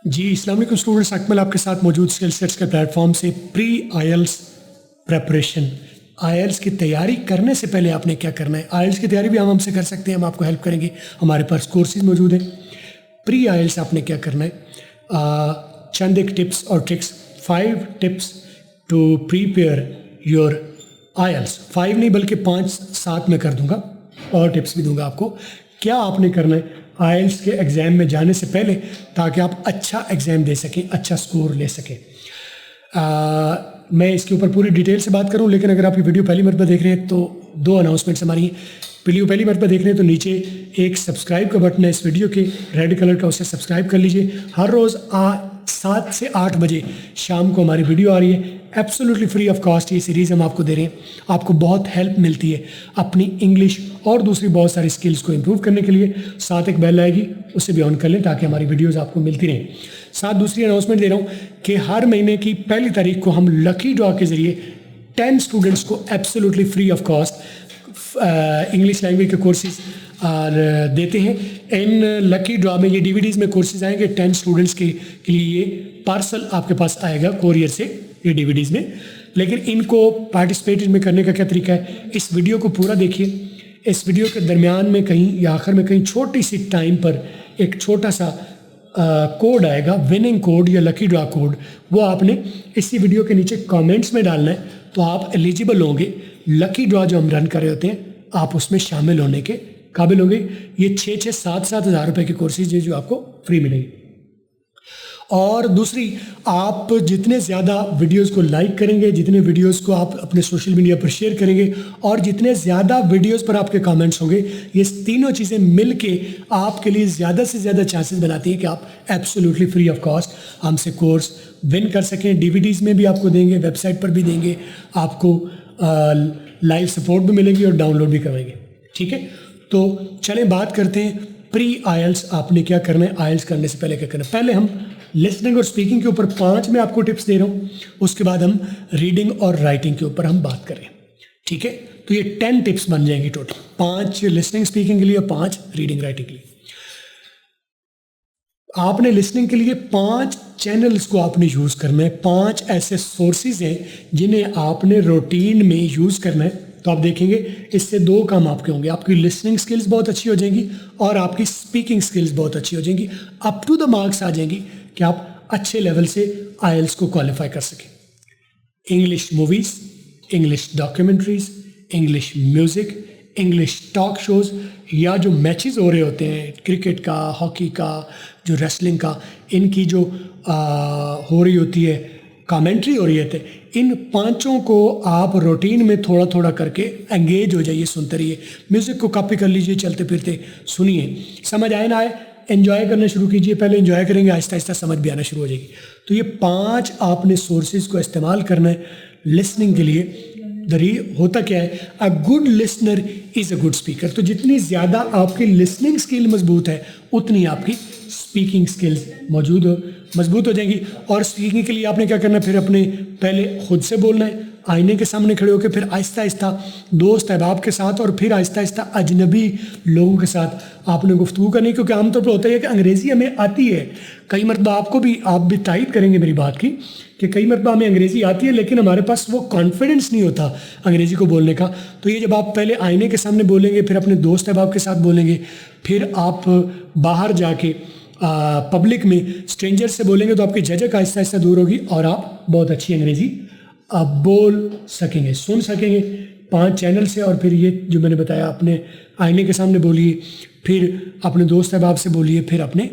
जी, अस्सलाम वालेकुम स्टूडेंट्स, अकमल आपके साथ मौजूद स्किल सेट्स के प्लेटफॉर्म से प्री आईएल्स प्रेपरेशन। आईएल्स की तैयारी करने से पहले आपने क्या करना है। आईएल्स की तैयारी भी हम हमसे कर सकते हैं, हम आपको हेल्प करेंगे, हमारे पास कोर्सेज मौजूद हैं। प्री आईएल्स आपने क्या करना है, चंद एक टिप्स और tricks, 5 tips to prepare your IELTS. 5 नहीं बल्कि 5-7 में कर दूंगा और टिप्स भी दूंगा आपको क्या आपने करना है आईएल्स के एग्ज़ाम में जाने से पहले, ताकि आप अच्छा एग्ज़ाम दे सकें, अच्छा स्कोर ले सकें। मैं इसके ऊपर पूरी डिटेल से बात करूं, लेकिन अगर आप ये वीडियो पहली मरतबा देख रहे हैं तो 2 अनाउंसमेंट्स हमारी हैं। वीडियो पहली मरतबा देख रहे हैं तो नीचे एक सब्सक्राइब का बटन है इस वीडियो के, रेड कलर का, उसे सब्सक्राइब कर लीजिए। हर रोज़ 7 से 8 बजे शाम को हमारी वीडियो आ रही है, एब्सोल्युटली फ्री ऑफ कॉस्ट। ये सीरीज़ हम आपको दे रहे हैं, आपको बहुत हेल्प मिलती है अपनी इंग्लिश और दूसरी बहुत सारी स्किल्स को इम्प्रूव करने के लिए। साथ एक बेल आएगी, उसे भी ऑन कर लें ताकि हमारी वीडियोस आपको मिलती रहें। साथ दूसरी अनाउंसमेंट दे रहा हूँ कि हर महीने की पहली तारीख को हम लकी ड्रॉ के ज़रिए 10 स्टूडेंट्स को absolutely free of cost English language के कोर्सेज देते हैं। इन लकी ड्रॉ में ये डीवीडीज़ में कोर्सेज आएंगे 10 स्टूडेंट्स के लिए। ये पार्सल आपके पास आएगा कोरियर से, ये डीवीडीज़ में। लेकिन इनको पार्टिसिपेट में करने का क्या तरीका है, इस वीडियो को पूरा देखिए। इस वीडियो के दरमियान में कहीं या आखिर में कहीं छोटी सी टाइम पर एक छोटा सा कोड आएगा, विनिंग कोड या लकी ड्रॉ कोड। वो आपने इसी वीडियो के नीचे कमेंट्स में डालना है, तो आप एलिजिबल होंगे। लकी ड्रॉ जो हम रन कर रहे होते हैं, आप उसमें शामिल होने के काबिल होंगे। ये 6-7 हज़ार रुपये के कोर्सेज है जो आपको फ्री मिलेंगे। और दूसरी, आप जितने ज़्यादा वीडियोस को लाइक करेंगे, जितने वीडियोस को आप अपने सोशल मीडिया पर शेयर करेंगे, और जितने ज़्यादा वीडियोस पर आपके कमेंट्स होंगे, ये तीनों चीज़ें मिल के आपके लिए ज़्यादा से ज़्यादा चांसेस बनाती हैं कि आप एब्सोल्युटली फ्री ऑफ कॉस्ट हमसे कोर्स विन कर सकें। डीवीडीज़ में भी आपको देंगे, वेबसाइट पर भी देंगे, आपको लाइव सपोर्ट भी मिलेगी और डाउनलोड भी करवाएंगे। ठीक है, तो चलें बात करते हैं प्री आईएल्स आपने क्या करना है, आईएल्स करने से पहले क्या करना है। पहले हम लिसनिंग और स्पीकिंग के ऊपर 5 में आपको टिप्स दे रहा हूँ, उसके बाद हम रीडिंग और राइटिंग के ऊपर हम बात करें। ठीक है, तो ये 10 टिप्स बन जाएंगी टोटल, 5 लिसनिंग स्पीकिंग के लिए और 5 रीडिंग राइटिंग के लिए। आपने लिसनिंग के लिए 5 चैनल्स को आपने यूज़ करना है। 5 ऐसे सोर्सेज हैं जिन्हें आपने रूटीन में यूज़ करना है। तो आप देखेंगे इससे 2 काम आपके होंगे, आपकी लिसनिंग स्किल्स बहुत अच्छी हो जाएंगी और आपकी स्पीकिंग स्किल्स बहुत अच्छी हो जाएंगी। अप टू द मार्क्स आ जाएंगी कि आप अच्छे लेवल से आईएल्स को क्वालिफाई कर सकें। English movies, English documentaries, English music, English talk shows, या जो मैचेस हो रहे होते हैं क्रिकेट का, हॉकी का, जो रेसलिंग का, इनकी जो हो रही होती है, कमेंट्री हो रही है, इन 5 को आप रूटीन में थोड़ा थोड़ा करके एंगेज हो जाइए, सुनते रहिए। म्यूज़िक को कॉपी कर लीजिए, चलते फिरते सुनिए, समझ आए ना आए एंजॉय करना शुरू कीजिए। पहले एंजॉय करेंगे, आहिस्ता आहिस्ता समझ भी आना शुरू हो जाएगी। तो ये 5 आपने सोर्सेज को इस्तेमाल करना है लिसनिंग के लिए। होता क्या है, a good listener is a good speaker. तो जितनी ज़्यादा आपकी लिसनिंग स्किल मजबूत है, उतनी आपकी स्पीकिंग स्किल्स मजबूत हो जाएंगी। और स्पीकिंग के लिए आपने क्या करना है, फिर अपने पहले खुद से बोलना है, आईने के सामने खड़े होकर, फिर आहिस्ता आहिस्ता दोस्त अहबाब के साथ, और फिर आहिस्ता आहिस्ता अजनबी लोगों के साथ आपने गुफ्तगू करनी। क्योंकि आमतौर पर होता है कि अंग्रेज़ी हमें आती है, कई मरतबा आप भी तायद करेंगे मेरी बात की कि कई मरतबा हमें अंग्रेज़ी आती है, लेकिन हमारे पास वो कॉन्फिडेंस नहीं होता अंग्रेज़ी को बोलने का। तो ये जब आप पहले आईने के सामने बोलेंगे, फिर अपने दोस्त अहबाब के साथ बोलेंगे, फिर आप बाहर जाके पब्लिक में स्ट्रेंजर से बोलेंगे, तो आपकी झिझक आहिस्ता आहिस्ता दूर होगी और आप बहुत अच्छी अंग्रेज़ी आप बोल सकेंगे, सुन सकेंगे। 5 चैनल से, और फिर ये जो मैंने बताया, अपने आईने के सामने बोलिए, फिर अपने दोस्त अहबाब से बोलिए, फिर अपने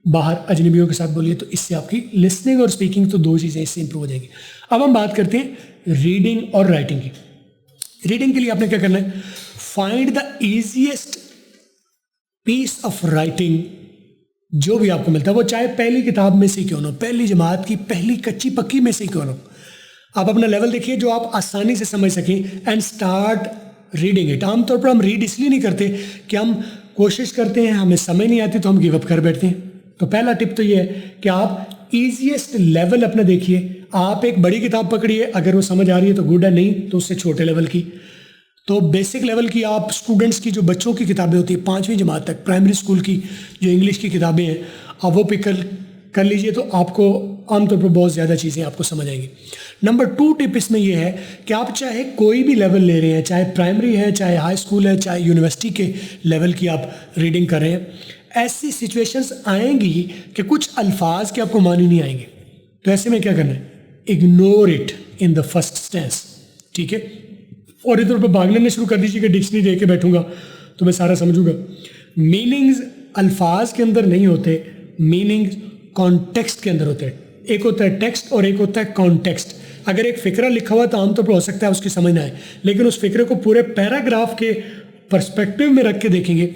बाहर अजनबियों के साथ बोलिए। तो इससे आपकी लिसनिंग और स्पीकिंग, तो 2 चीज़ें इससे इंप्रूव हो जाएंगी। अब हम बात करते हैं रीडिंग और राइटिंग की। रीडिंग के लिए आपने क्या करना है, find the easiest piece of writing जो भी आपको मिलता है, वो चाहे पहली किताब में से क्यों ना हो, पहली जमात की पहली कच्ची पक्की में से क्यों ना हो। आप अपना लेवल देखिए जो आप आसानी से समझ सकें, एंड स्टार्ट रीडिंग इट। आमतौर पर हम रीड इसलिए नहीं करते कि हम कोशिश करते हैं, हमें समझ नहीं आती तो हम गिव अप कर बैठते हैं। तो पहला टिप तो ये है कि आप ईजीएस्ट लेवल अपना देखिए। आप एक बड़ी किताब पकड़िए, अगर वो समझ आ रही है तो गुड है, नहीं तो उससे छोटे लेवल की। तो बेसिक लेवल की आप स्टूडेंट्स की, जो बच्चों की किताबें होती है 5वीं जमात तक, प्राइमरी स्कूल की जो इंग्लिश की किताबें हैं, आप वो पिक कर लीजिए तो आपको आमतौर पर बहुत ज़्यादा चीज़ें आपको समझ आएंगी। नंबर 2 टिप इसमें यह है कि आप चाहे कोई भी लेवल ले रहे हैं, चाहे प्राइमरी है, चाहे हाई स्कूल है, चाहे यूनिवर्सिटी के लेवल की आप रीडिंग कर रहे हैं, ऐसी सिचुएशंस आएंगी कि कुछ अल्फाज के आपको मानी नहीं आएंगे। तो ऐसे में क्या करना है, ignore it in the first stance, ठीक है। और इधर पर भागने में शुरू कर दीजिए कि डिक्शनरी दे के बैठूंगा तो मैं सारा समझूंगा। मीनिंग्स अल्फाज के अंदर नहीं होते, मीनिंग्स कॉन्टेक्स्ट के अंदर होते हैं। एक होता है टेक्स्ट और एक होता है कॉन्टेक्स्ट। अगर एक फ़िक्रा लिखा हुआ तो आमतौर पर हो सकता है उसकी समझ ना आए, लेकिन उस फिक्रे को पूरे पैराग्राफ के पर्सपेक्टिव में रख के देखेंगे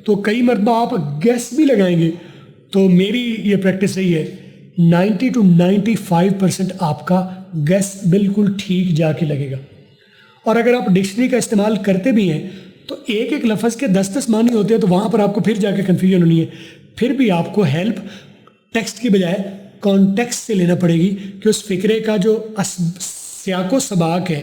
तो कई मरतबा आप गेस भी लगाएंगे। तो मेरी ये प्रैक्टिस रही है, 90 to 95% आपका गेस बिल्कुल ठीक जाके लगेगा। और अगर आप डिक्शनरी का इस्तेमाल करते भी हैं तो एक एक लफ्ज़ के 10-10 मानी होते हैं, तो वहाँ पर आपको फिर जाके कन्फ्यूजन होनी है। फिर भी आपको हेल्प टेक्स्ट की बजाय कॉन्टेक्स्ट से लेना पड़ेगी कि उस फिक्रे का जो सियाको सबाक है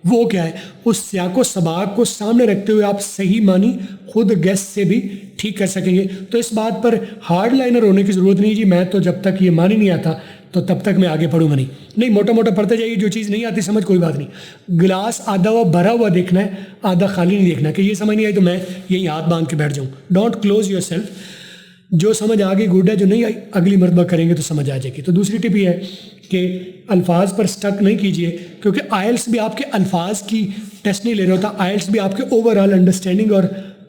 वो क्या है। उस सियाको सबाक को सामने रखते हुए आप सही मानी खुद गेस से भी ठीक कर सकेंगे। तो इस बात पर हार्ड लाइनर होने की ज़रूरत नहीं जी, मैं तो जब तक ये मानी नहीं आता तो तब तक मैं आगे पढ़ूंगा नहीं, मोटा मोटा पढ़ते जाइए। जो चीज़ नहीं आती समझ, कोई बात नहीं। गिलास आधा हुआ भरा हुआ देखना है, आधा खाली नहीं देखना कि ये समझ नहीं आई तो मैं यही हाथ बांध के बैठ जाऊँ। Don't close your self. जो समझ आ गई गुड है, जो नहीं आई अगली मरतबा करेंगे तो समझ आ जाएगी। तो दूसरी टिप ये है कि अल्फाज पर स्टक नहीं कीजिए, क्योंकि आइल्स भी आपके अल्फाज की टेस्ट नहीं ले रहा होता, आइल्स भी आपके ओवरऑल अंडरस्टैंडिंग और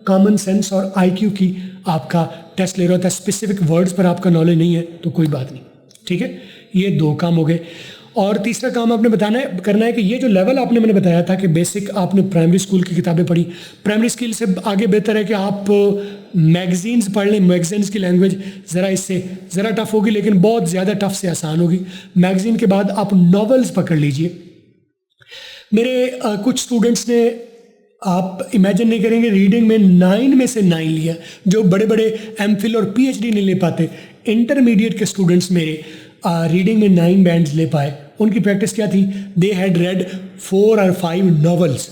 कॉमन सेंस और IQ की आपका टेस्ट ले रहा होता है। स्पेसिफिक वर्ड्स पर आपका नॉलेज नहीं है तो कोई बात नहीं, ठीक है। ये 2 काम हो गए। और तीसरा काम आपने करना है कि ये जो लेवल आपने मैंने बताया था कि बेसिक आपने प्राइमरी स्कूल की किताबें पढ़ी, प्राइमरी स्किल से आगे बेहतर है कि आप मैगजीन्स पढ़ लें। मैगजीन्स की लैंग्वेज इससे ज़रा टफ होगी, लेकिन बहुत ज़्यादा टफ से आसान होगी। मैगजीन के बाद आप नॉवेल्स पकड़ लीजिए। मेरे कुछ स्टूडेंट्स ने, आप इमेजिन नहीं करेंगे, रीडिंग में 9 में से 9 लिया। जो बड़े बड़े MPhil और PhD नहीं ले पाते, इंटरमीडिएट के स्टूडेंट्स मेरे रीडिंग में 9 बैंड्स ले पाए। उनकी प्रैक्टिस क्या थी, दे हैड रेड 4 और 5 नॉवेल्स।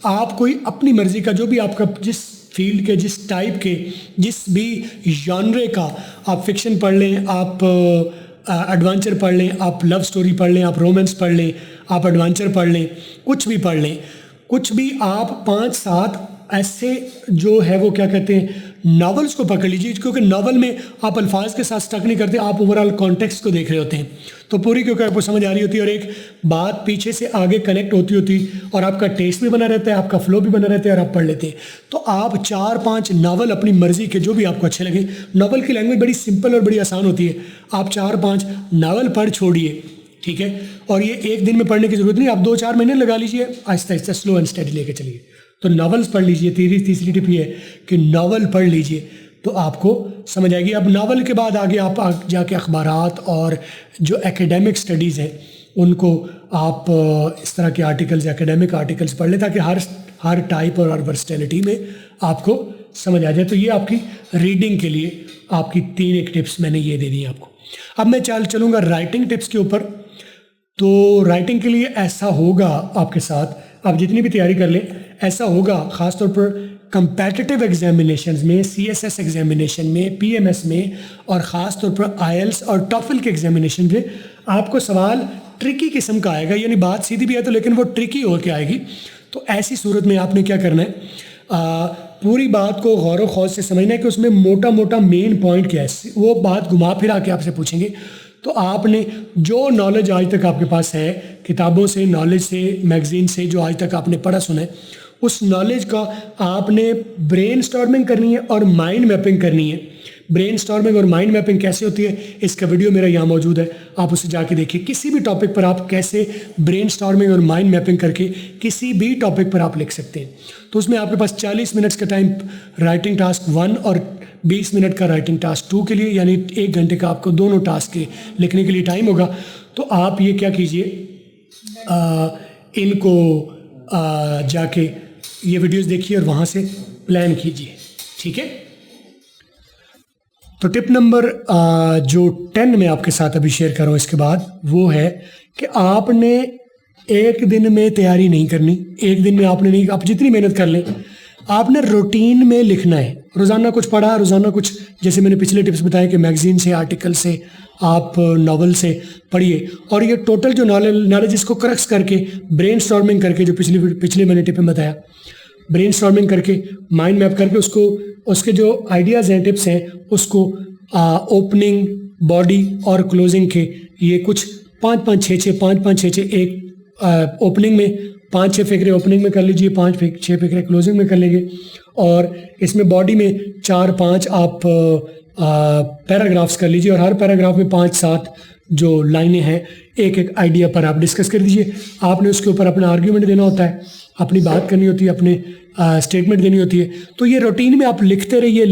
आप कोई अपनी मर्जी का, जो भी आपका जिस फील्ड के, जिस टाइप के, जिस भी जॉनरे का, आप फिक्शन पढ़ लें, आप एडवेंचर पढ़ लें, आप लव स्टोरी पढ़ लें, आप रोमांस पढ़ लें, आप एडवेंचर पढ़ लें, कुछ भी पढ़ लें, कुछ भी आप 5-7 ऐसे जो है वो क्या कहते हैं नॉवेल्स को पकड़ लीजिए। क्योंकि नॉवल में आप अल्फाज के साथ स्टक नहीं करते, आप ओवरऑल कॉन्टेक्स्ट को देख रहे होते हैं। तो पूरी क्योंकि आपको समझ आ रही होती है और एक बात पीछे से आगे कनेक्ट होती और आपका टेस्ट भी बना रहता है, आपका फ्लो भी बना रहता है और आप पढ़ लेते हैं। तो आप 4-5 नावल अपनी मर्जी के जो भी आपको अच्छे लगे, नावल की लैंग्वेज बड़ी सिंपल और बड़ी आसान होती है। आप 4-5 नावल पढ़ छोड़िए, ठीक है। और ये एक दिन में पढ़ने की ज़रूरत नहीं, आप 2-4 महीने लगा लीजिए, Aahista Aahista slow and study लेके चलिए। तो नावल्स पढ़ लीजिए। तीसरी टिप ये है कि नावल पढ़ लीजिए तो आपको समझ आएगी। अब नावल के बाद आगे आप जाके अखबारात और जो एकेडमिक स्टडीज़ हैं उनको आप इस तरह के आर्टिकल्स, एकेडमिक आर्टिकल्स पढ़ लें, ताकि हर टाइप और हर वर्सटैलिटी में आपको समझ आ जाए। तो ये आपकी रीडिंग के लिए आपकी 3 एक टिप्स मैंने ये दे दी आपको। अब मैं चलूँगा राइटिंग टिप्स के ऊपर। तो राइटिंग के लिए ऐसा होगा आपके साथ, आप जितनी भी तैयारी कर लें, ऐसा होगा ख़ासतौर पर कंपेटिटिव एग्जामिनेशंस में, CSS एग्जामिनेशन में, PMS में और ख़ास तौर पर IELTS और TOEFL के एग्जामिनेशन में आपको सवाल ट्रिकी किस्म का आएगा। यानी बात सीधी भी है तो लेकिन वो ट्रिकी होकर आएगी। तो ऐसी सूरत में आपने क्या करना है, पूरी बात को गौर व खौज से समझना है कि उसमें मोटा मोटा मेन पॉइंट क्या है। वो बात घुमा फिरा के आपसे पूछेंगे। तो आपने जो नॉलेज आज तक आपके पास है, किताबों से, नॉलेज से, मैगज़ीन से, जो आज तक आपने पढ़ा सुना है, उस नॉलेज का आपने ब्रेनस्टॉर्मिंग करनी है और माइंड मैपिंग करनी है। ब्रेनस्टॉर्मिंग और माइंड मैपिंग कैसे होती है, इसका वीडियो मेरा यहाँ मौजूद है, आप उसे जाके देखिए। किसी भी टॉपिक पर आप कैसे ब्रेनस्टॉर्मिंग और माइंड मैपिंग करके किसी भी टॉपिक पर आप लिख सकते हैं। तो उसमें आपके पास 40 मिनट्स का टाइम राइटिंग टास्क 1 और 20 मिनट का राइटिंग टास्क 2 के लिए, यानी 1 घंटे का आपको दोनों टास्क के लिखने के लिए टाइम होगा। तो आप ये क्या कीजिए, इनको जाके ये वीडियोस देखिए और वहाँ से प्लान कीजिए, ठीक है। तो टिप नंबर जो 10 मैं आपके साथ अभी शेयर कर रहा हूँ इसके बाद, वो है कि आपने एक दिन में तैयारी नहीं करनी। एक दिन में आपने नहीं, आप जितनी मेहनत कर लें, आपने रूटीन में लिखना है। रोज़ाना कुछ पढ़ा, रोज़ाना कुछ, जैसे मैंने पिछले टिप्स बताए कि मैगज़ीन से, आर्टिकल से, आप नॉवल से पढ़िए। और ये टोटल जो नॉलेज इसको क्रक्स करके ब्रेनस्टॉर्मिंग करके, जो पिछले मैंने टिप में बताया, ब्रेनस्टॉर्मिंग करके माइंड मैप करके उसको उसके जो आइडियाज़ हैं, टिप्स हैं, उसको ओपनिंग, बॉडी और क्लोजिंग के ये कुछ 5-5-6 एक ओपनिंग में 5-6 फिक्रे ओपनिंग में कर लीजिए, 5-6 फिक्रे क्लोजिंग में कर लेंगे। और इसमें बॉडी में 4-5 आप पैराग्राफ्स कर लीजिए और हर पैराग्राफ में 5-7 जो लाइनें हैं एक एक आइडिया पर आप डिस्कस कर दीजिए। आपने उसके ऊपर अपना आर्ग्यूमेंट देना होता है, अपनी बात करनी होती है, अपने स्टेटमेंट देनी होती है। तो ये रूटीन में आप लिखते रहिए।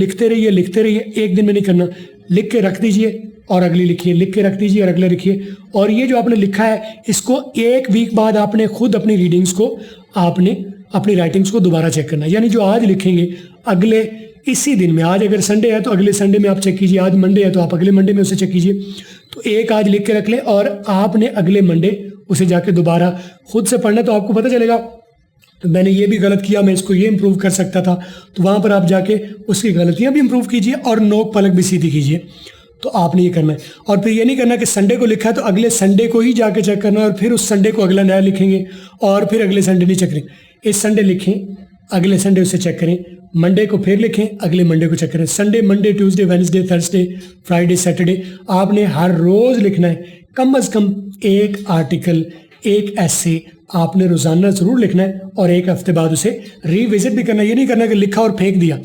एक दिन में नहीं करना, लिख के रख दीजिए और अगली लिखिए, लिख के रख दीजिए और अगले लिखिए। और ये जो आपने लिखा है इसको एक वीक बाद आपने खुद अपनी रीडिंग्स को, आपने अपनी राइटिंग्स को दोबारा चेक करना है। यानी जो आज लिखेंगे अगले इसी दिन में, आज अगर संडे है तो अगले संडे में आप चेक कीजिए, आज मंडे है तो आप अगले मंडे में उसे चेक कीजिए। तो एक आज लिख के रख लें और आपने अगले मंडे उसे जाके दोबारा खुद से पढ़ना, तो आपको पता चलेगा तो मैंने ये भी गलत किया, मैं इसको ये इंप्रूव कर सकता था। तो वहाँ पर आप जाके उसकी गलतियाँ भी इंप्रूव कीजिए और नोक पलक भी सीधी कीजिए। तो आपने ये करना है। और फिर ये नहीं करना कि संडे को लिखा है तो अगले संडे को ही जाके चेक करना है और फिर उस संडे को अगला नया लिखेंगे और फिर अगले संडे नहीं चेक करेंगे। इस संडे लिखें, अगले संडे उसे चेक करें, मंडे को फिर लिखें, अगले मंडे को चेक करें। Sunday, Monday, Tuesday, Wednesday, Thursday, Friday, Saturday आपने हर रोज़ लिखना है। कम से कम एक आर्टिकल, एक ऐसे आपने रोज़ाना ज़रूर लिखना है और एक हफ्ते बाद उसे रिविजिट भी करना है। ये नहीं करना कि लिखा और फेंक दिया।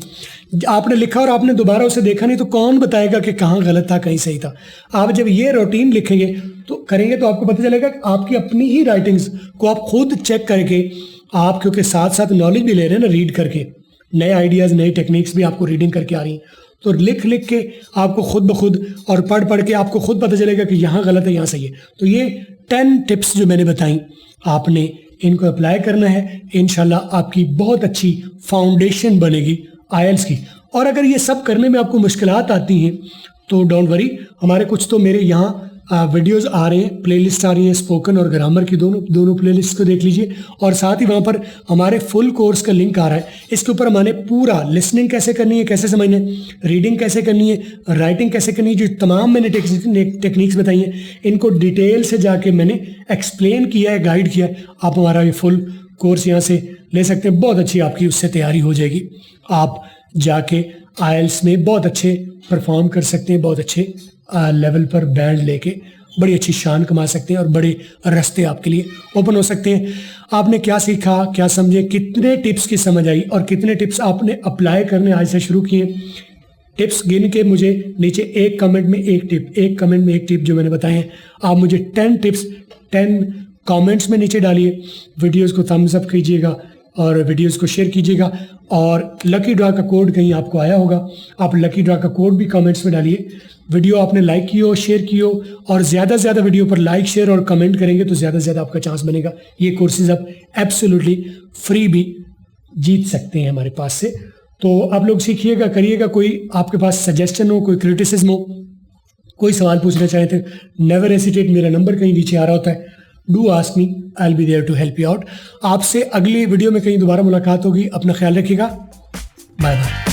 आपने लिखा और आपने दोबारा उसे देखा नहीं तो कौन बताएगा कि कहाँ गलत था, कहीं सही था। आप जब ये रूटीन लिखेंगे तो करेंगे तो आपको पता चलेगा कि आपकी अपनी ही राइटिंग्स को आप खुद चेक करके, आप क्योंकि साथ साथ नॉलेज भी ले रहे हैं ना, रीड करके नए आइडियाज़, नई टेक्निक्स भी आपको रीडिंग करके आ रही हैं। तो लिख लिख के आपको खुद ब खुद और पढ़ पढ़ के आपको खुद पता चलेगा कि यहाँ गलत है, यहाँ सही है। तो ये 10 टिप्स जो मैंने बताई, आपने इनको अप्लाई करना है। इंशाल्लाह आपकी बहुत अच्छी फाउंडेशन बनेगी आईएलटीएस की। और अगर ये सब करने में आपको मुश्किलात आती हैं तो डोंट वरी, हमारे कुछ तो मेरे यहाँ वीडियोस आ रहे हैं, प्लेलिस्ट आ रही है, स्पोकन और ग्रामर की दोनों प्लेलिस्ट को देख लीजिए। और साथ ही वहाँ पर हमारे फुल कोर्स का लिंक आ रहा है। इसके ऊपर हमने पूरा लिसनिंग कैसे करनी है, कैसे समझना है, रीडिंग कैसे करनी है, राइटिंग कैसे करनी है, जो तमाम मैंने टेक्निक्स बताई हैं, इनको डिटेल से जाके मैंने एक्सप्लेन किया है, गाइड किया है। आप हमारा ये फुल कोर्स यहाँ से ले सकते हैं। बहुत अच्छी आपकी उससे तैयारी हो जाएगी। आप जाके आईएलटीएस में बहुत अच्छे परफॉर्म कर सकते हैं, बहुत अच्छे लेवल पर बैंड लेके बड़ी अच्छी शान कमा सकते हैं और बड़े रास्ते आपके लिए ओपन हो सकते हैं। आपने क्या सीखा, क्या समझे, कितने टिप्स की समझ आई और कितने टिप्स आपने अप्लाई करने आज से शुरू किए, टिप्स गिन के मुझे नीचे एक कमेंट में एक टिप जो मैंने बताए हैं, आप मुझे 10 टिप्स 10 कमेंट्स में नीचे डालिए। वीडियोस को थम्स अप कीजिएगा और वीडियोस को शेयर कीजिएगा। और लकी ड्रा का कोड कहीं आपको आया होगा, आप लकी ड्रा का कोड भी कमेंट्स में डालिए। वीडियो आपने लाइक की हो, शेयर की हो और ज़्यादा से ज़्यादा वीडियो पर लाइक, शेयर और कमेंट करेंगे तो ज़्यादा से ज़्यादा आपका चांस बनेगा। ये कोर्सेज आप एब्सोल्युटली फ्री भी जीत सकते हैं हमारे पास से। तो आप लोग सीखिएगा, करिएगा। कोई आपके पास सजेशन हो, कोई क्रिटिसिज्म हो, कोई सवाल पूछना चाहे थे, नेवर हेसिटेट, मेरा नंबर कहीं नीचे आ रहा होता है, do ask me, I will be there to help you out. आपसे अगली वीडियो में कहीं दोबारा मुलाकात होगी। अपना ख्याल रखिएगा। Bye bye.